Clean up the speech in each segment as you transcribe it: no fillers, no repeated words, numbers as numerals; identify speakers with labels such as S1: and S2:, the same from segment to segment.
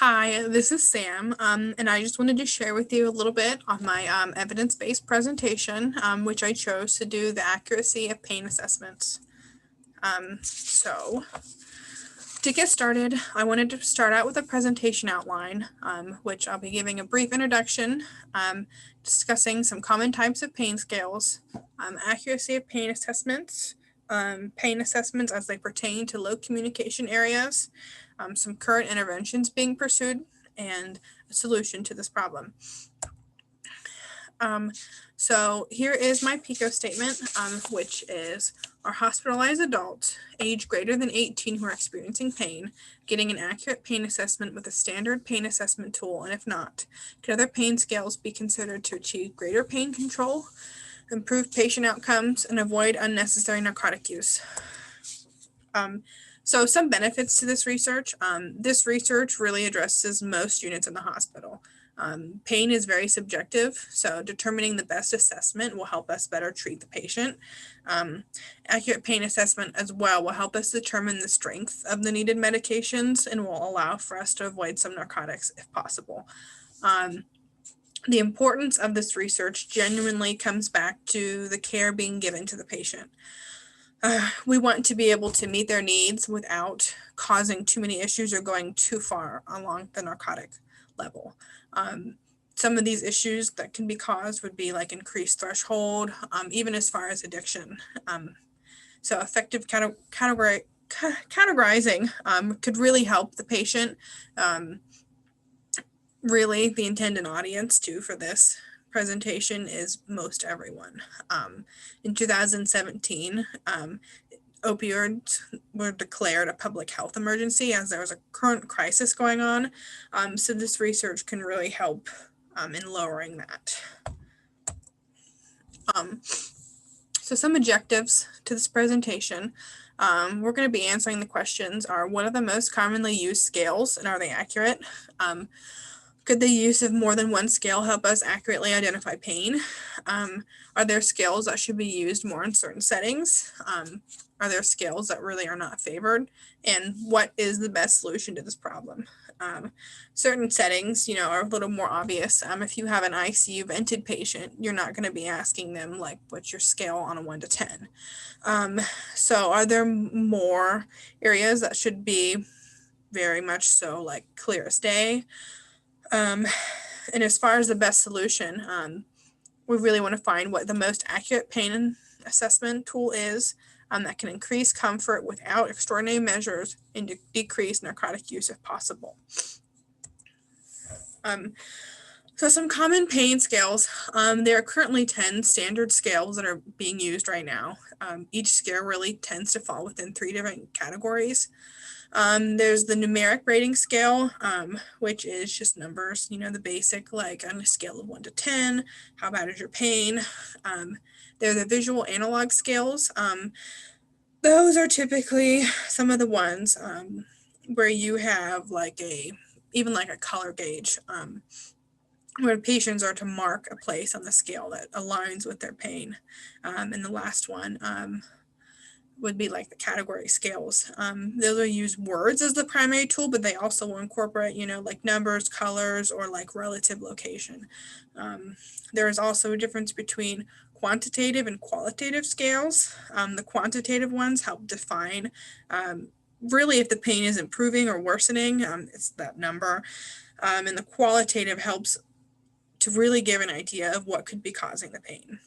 S1: Hi, this is Sam, and I just wanted to share with you a little bit on my evidence-based presentation, which I chose to do the accuracy of pain assessments. So to get started, I wanted to start out with a presentation outline, which I'll be giving a brief introduction, discussing some common types of pain scales, accuracy of pain assessments as they pertain to low communication areas, some current interventions being pursued, and a solution to this problem. So here is my PICO statement, which is our hospitalized adults age greater than 18 who are experiencing pain, getting an accurate pain assessment with a standard pain assessment tool, and if not, could other pain scales be considered to achieve greater pain control, improve patient outcomes, and avoid unnecessary narcotic use? So some benefits to this research. This research really addresses most units in the hospital. Pain is very subjective, so determining the best assessment will help us better treat the patient. Accurate pain assessment as well will help us determine the strength of the needed medications and will allow for us to avoid some narcotics if possible. The importance of this research genuinely comes back to the care being given to the patient. We want to be able to meet their needs without causing too many issues or going too far along the narcotic level. Some of these issues that can be caused would be like increased threshold, even as far as addiction. So effective categorizing could really help the patient. Really, the intended audience too for this presentation is most everyone. In 2017, opioids were declared a public health emergency as there was a current crisis going on. So this research can really help in lowering that. So some objectives to this presentation. We're going to be answering the questions are, what are the most commonly used scales and are they accurate? Could the use of more than one scale help us accurately identify pain? Are there scales that should be used more in certain settings? Are there scales that really are not favored? And what is the best solution to this problem? Certain settings, are a little more obvious. If you have an ICU vented patient, you're not going to be asking them like, what's your scale on a 1 to 10? So are there more areas that should be very much so like clear as day? And as far as the best solution, we really want to find what the most accurate pain assessment tool is that can increase comfort without extraordinary measures and decrease narcotic use if possible. So some common pain scales, there are currently 10 standard scales that are being used right now. Each scale really tends to fall within 3 different categories. There's the numeric rating scale, which is just numbers, the basic, like on a scale of 1 to 10, how bad is your pain? There are the visual analog scales. Those are typically some of the ones where you have even like a color gauge, where patients are to mark a place on the scale that aligns with their pain. And the last one, would be like the category scales. Those will use words as the primary tool, but they also will incorporate, like numbers, colors, or like relative location. There is also a difference between quantitative and qualitative scales. The quantitative ones help define really if the pain is improving or worsening, it's that number. And the qualitative helps to really give an idea of what could be causing the pain.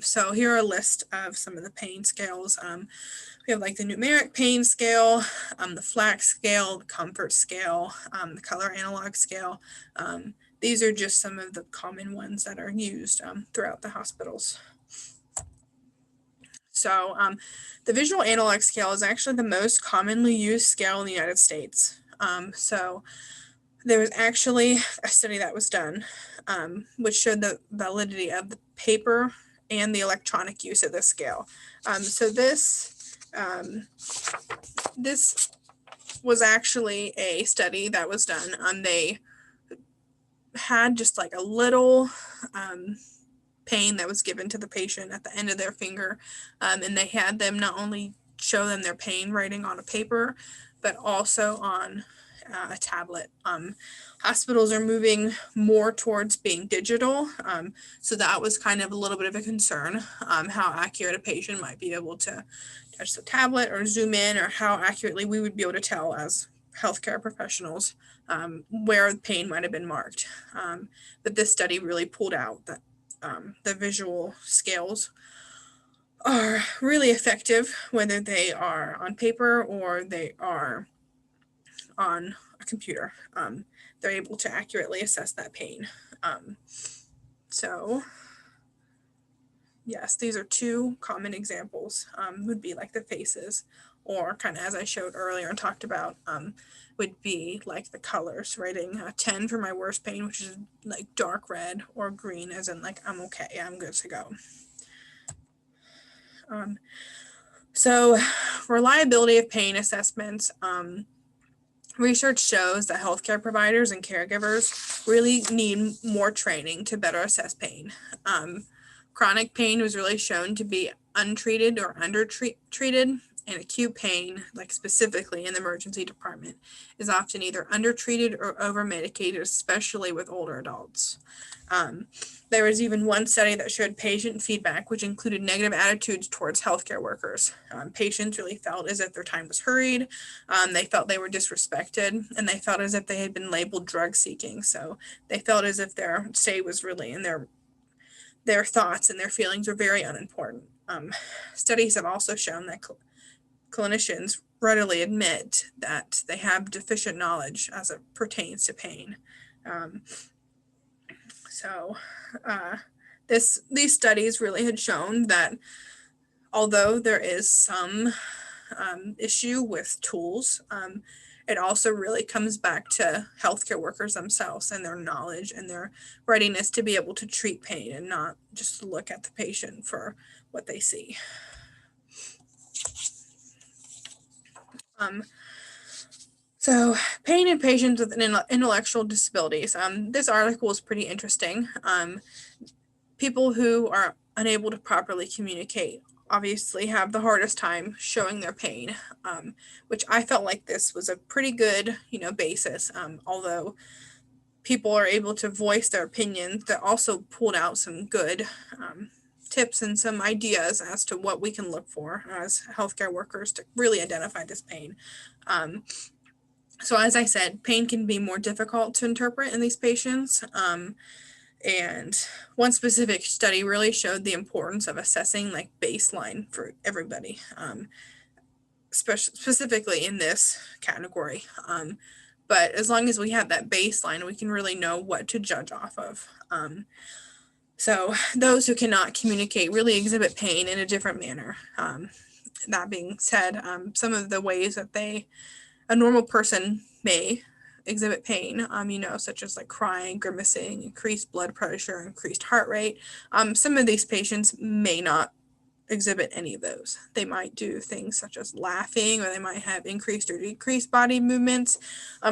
S1: So here are a list of some of the pain scales. We have like the numeric pain scale, the FLAC scale, the comfort scale, the color analog scale. These are just some of the common ones that are used throughout the hospitals. So the visual analog scale is actually the most commonly used scale in the United States. So there was actually a study that was done which showed the validity of the paper and the electronic use of this scale. So this was actually a study that was done. They had just like a little pain that was given to the patient at the end of their finger, and they had them not only show them their pain writing on a paper, but also on a tablet. Hospitals are moving more towards being digital, so that was kind of a little bit of a concern, how accurate a patient might be able to touch the tablet or zoom in, or how accurately we would be able to tell as healthcare professionals where pain might have been marked. But this study really pulled out that the visual scales are really effective, whether they are on paper or they are on a computer. They're able to accurately assess that pain. So yes, these are two common examples, would be like the faces, or kind of as I showed earlier and talked about, would be like the colors, writing 10 for my worst pain, which is like dark red, or green as in like I'm okay, I'm good to go. So reliability of pain assessments. Research shows that healthcare providers and caregivers really need more training to better assess pain. Chronic pain was really shown to be untreated or undertreated, and acute pain, like specifically in the emergency department, is often either undertreated or over-medicated, especially with older adults. There was even one study that showed patient feedback, which included negative attitudes towards healthcare workers. Patients really felt as if their time was hurried. They felt they were disrespected, and they felt as if they had been labeled drug seeking. So they felt as if their stay was really in their thoughts and their feelings were very unimportant. Studies have also shown that clinicians readily admit that they have deficient knowledge as it pertains to pain. These studies really had shown that although there is some issue with tools, it also really comes back to healthcare workers themselves and their knowledge and their readiness to be able to treat pain and not just look at the patient for what they see. So pain in patients with intellectual disabilities. This article is pretty interesting. People who are unable to properly communicate obviously have the hardest time showing their pain, which I felt like this was a pretty good, basis. Although people are able to voice their opinions, that also pulled out some good tips and some ideas as to what we can look for as healthcare workers to really identify this pain. So as I said, pain can be more difficult to interpret in these patients. And one specific study really showed the importance of assessing like baseline for everybody, specifically in this category. But as long as we have that baseline, we can really know what to judge off of. So those who cannot communicate really exhibit pain in a different manner. That being said, some of the ways that a normal person may exhibit pain, such as like crying, grimacing, increased blood pressure, increased heart rate. Some of these patients may not exhibit any of those. They might do things such as laughing, or they might have increased or decreased body movements.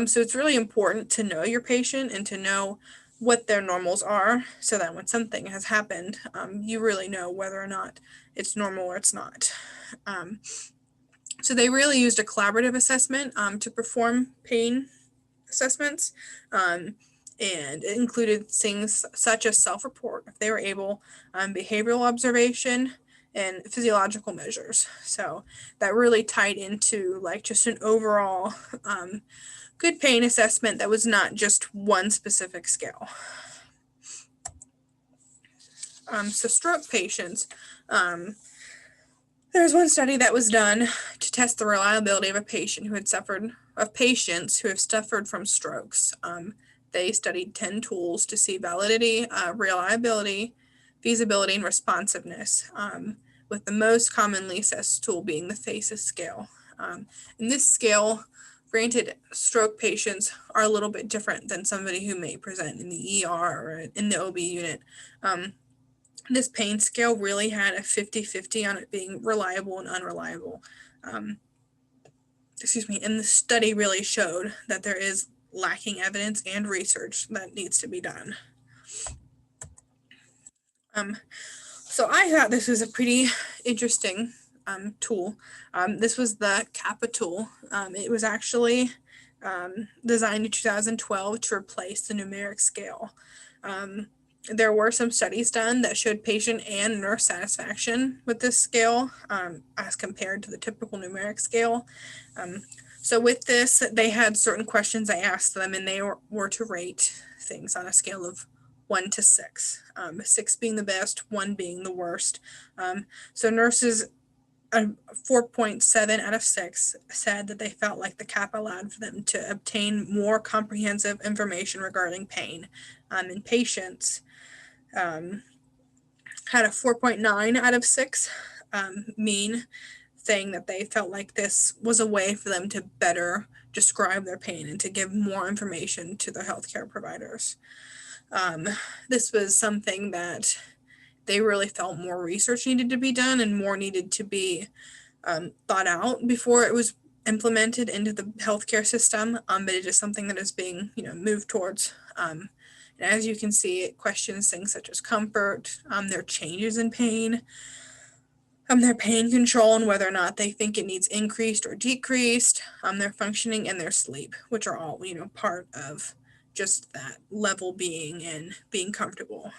S1: So it's really important to know your patient and to know what their normals are, so that when something has happened, you really know whether or not it's normal or it's not. So they really used a collaborative assessment to perform pain assessments, and it included things such as self-report, if they were able, behavioral observation, and physiological measures. So that really tied into like just an overall good pain assessment that was not just one specific scale. So stroke patients, there was one study that was done to test the reliability of patients who have suffered from strokes. They studied 10 tools to see validity, reliability, feasibility, and responsiveness, with the most commonly assessed tool being the FACES scale. And this scale, granted, stroke patients are a little bit different than somebody who may present in the ER or in the OB unit. This pain scale really had a 50-50 on it being reliable and unreliable. And the study really showed that there is lacking evidence and research that needs to be done. So I thought this was a pretty interesting tool. This was the CAPA tool. It was actually designed in 2012 to replace the numeric scale. There were some studies done that showed patient and nurse satisfaction with this scale as compared to the typical numeric scale. So with this, they had certain questions I asked them, and they were to rate things on a scale of 1 to 6, 6 being the best, 1 being the worst. So nurses, 4.7 out of 6 said that they felt like the cap allowed for them to obtain more comprehensive information regarding pain. And patients had a 4.9 out of 6 mean, saying that they felt like this was a way for them to better describe their pain and to give more information to their healthcare providers. This was something that they really felt more research needed to be done and more needed to be thought out before it was implemented into the healthcare system, but it is something that is being moved towards. And as you can see, it questions things such as comfort, their changes in pain, their pain control, and whether or not they think it needs increased or decreased, their functioning and their sleep, which are all part of just that level being and being comfortable.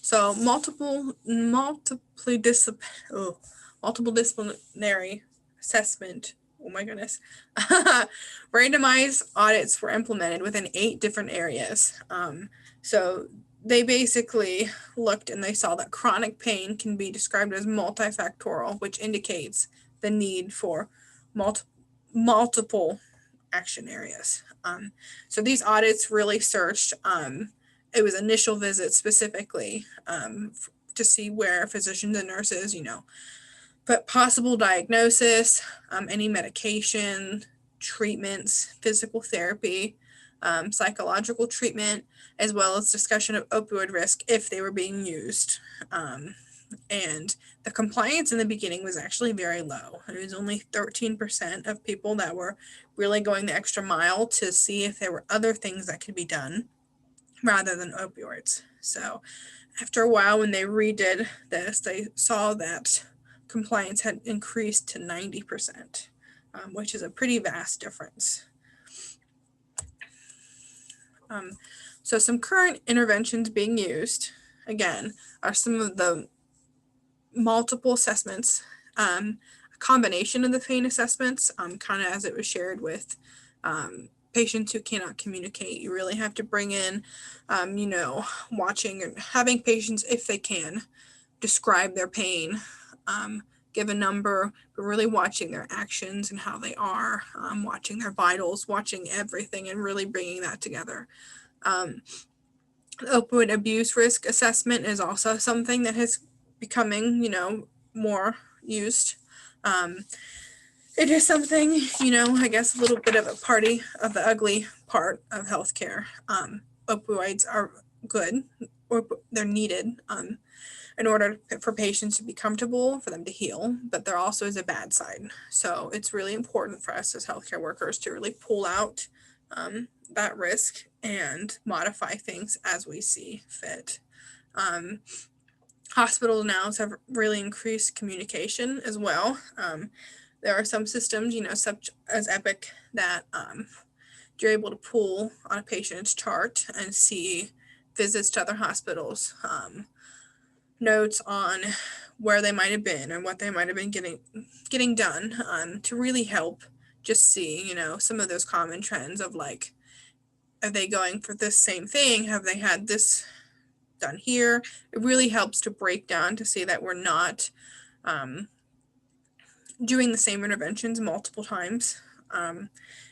S1: So multidisciplinary assessment. Oh my goodness. Randomized audits were implemented within 8 different areas. So they basically looked and they saw that chronic pain can be described as multifactorial, which indicates the need for multiple action areas. So these audits really searched, it was initial visits specifically to see where physicians and nurses, put possible diagnosis, any medication, treatments, physical therapy, psychological treatment, as well as discussion of opioid risk if they were being used. And the compliance in the beginning was actually very low. It was only 13% of people that were really going the extra mile to see if there were other things that could be done rather than opioids. So after a while, when they redid this, they saw that compliance had increased to 90%, which is a pretty vast difference. So some current interventions being used, again, are some of the multiple assessments, a combination of the pain assessments, kind of as it was shared with patients who cannot communicate. You really have to bring in, watching and having patients, if they can, describe their pain, give a number, but really watching their actions and how they are, watching their vitals, watching everything and really bringing that together. Opioid abuse risk assessment is also something that is becoming, more used. It is something, I guess a little bit of a party of the ugly part of healthcare. Opioids are good, or they're needed in order for patients to be comfortable, for them to heal, but there also is a bad side. So it's really important for us as healthcare workers to really pull out that risk and modify things as we see fit. Hospitals now have really increased communication as well. There are some systems, such as Epic, that you're able to pull on a patient's chart and see visits to other hospitals, notes on where they might have been and what they might have been getting done, to really help just see, some of those common trends of like, are they going for this same thing? Have they had this done here? It really helps to break down to see that we're not doing the same interventions multiple times. And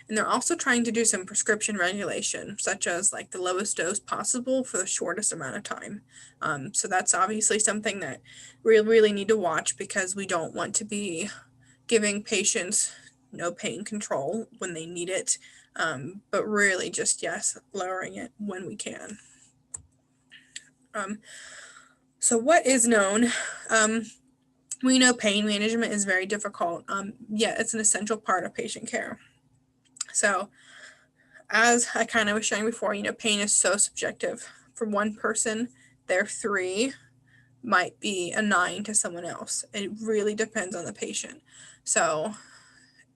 S1: they're also trying to do some prescription regulation, such as like the lowest dose possible for the shortest amount of time. So that's obviously something that we really need to watch, because we don't want to be giving patients no pain control when they need it, but really just, lowering it when we can. So what is known? We know pain management is very difficult, yet it's an essential part of patient care. So as I kind of was showing before, pain is so subjective. For one person, their 3 might be a 9 to someone else. It really depends on the patient. So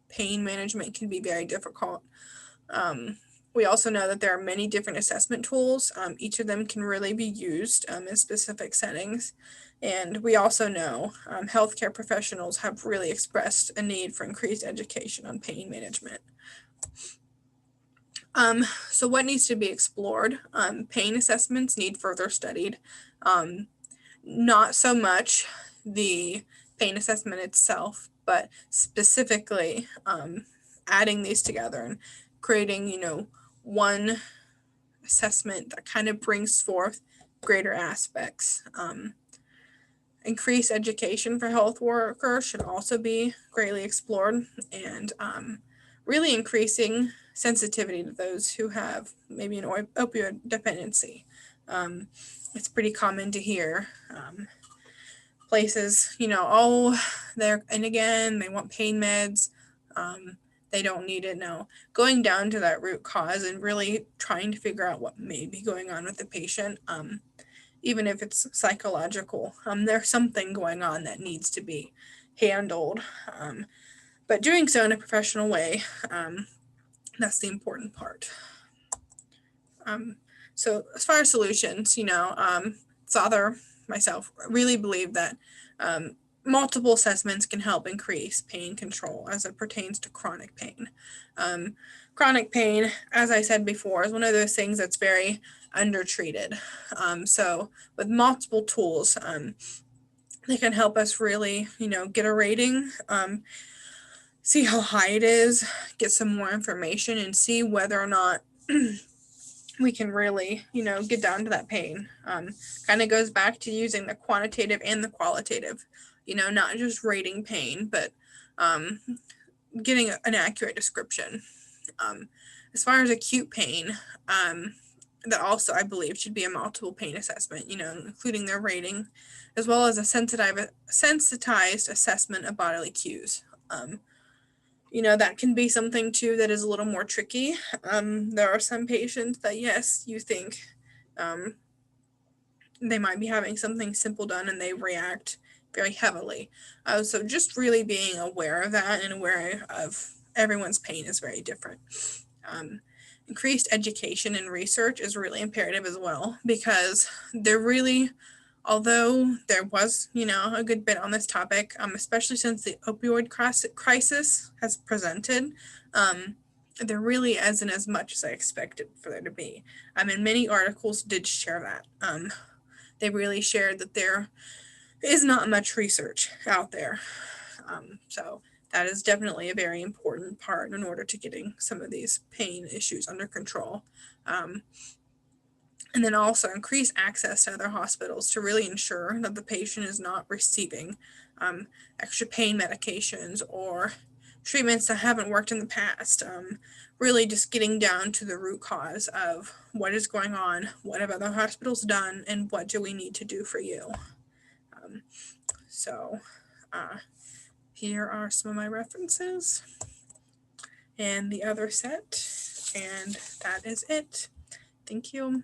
S1: pain management can be very difficult. We also know that there are many different assessment tools. Each of them can really be used in specific settings. And we also know healthcare professionals have really expressed a need for increased education on pain management. So what needs to be explored? Pain assessments need further studied. Not so much the pain assessment itself, but specifically adding these together and creating, one assessment that kind of brings forth greater aspects. Increased education for health workers should also be greatly explored, and really increasing sensitivity to those who have maybe an opioid dependency. It's pretty common to hear places, and again, they want pain meds. They don't need it now. Going down to that root cause and really trying to figure out what may be going on with the patient, even if it's psychological, there's something going on that needs to be handled. But doing so in a professional way, that's the important part. So as far as solutions, Father, myself, really believe that multiple assessments can help increase pain control as it pertains to chronic pain. Chronic pain, as I said before, is one of those things that's very undertreated. So with multiple tools, they can help us really, get a rating, see how high it is, get some more information, and see whether or not we can really, get down to that pain. Kind of goes back to using the quantitative and the qualitative, not just rating pain, but getting an accurate description. As far as acute pain, that also I believe should be a multiple pain assessment, including their rating, as well as a sensitized assessment of bodily cues. That can be something too that is a little more tricky. There are some patients that, yes, you think they might be having something simple done and they react very heavily. So just really being aware of that and aware of everyone's pain is very different. Increased education and research is really imperative as well, because although there was, a good bit on this topic, especially since the opioid crisis has presented, there really isn't as much as I expected for there to be. Many articles did share that. They really shared that there is not much research out there. So that is definitely a very important part in order to getting some of these pain issues under control. And then also increase access to other hospitals to really ensure that the patient is not receiving extra pain medications or treatments that haven't worked in the past. Really just getting down to the root cause of what is going on, what have other hospitals done, and what do we need to do for you. So here are some of my references and the other set, and that is it. Thank you.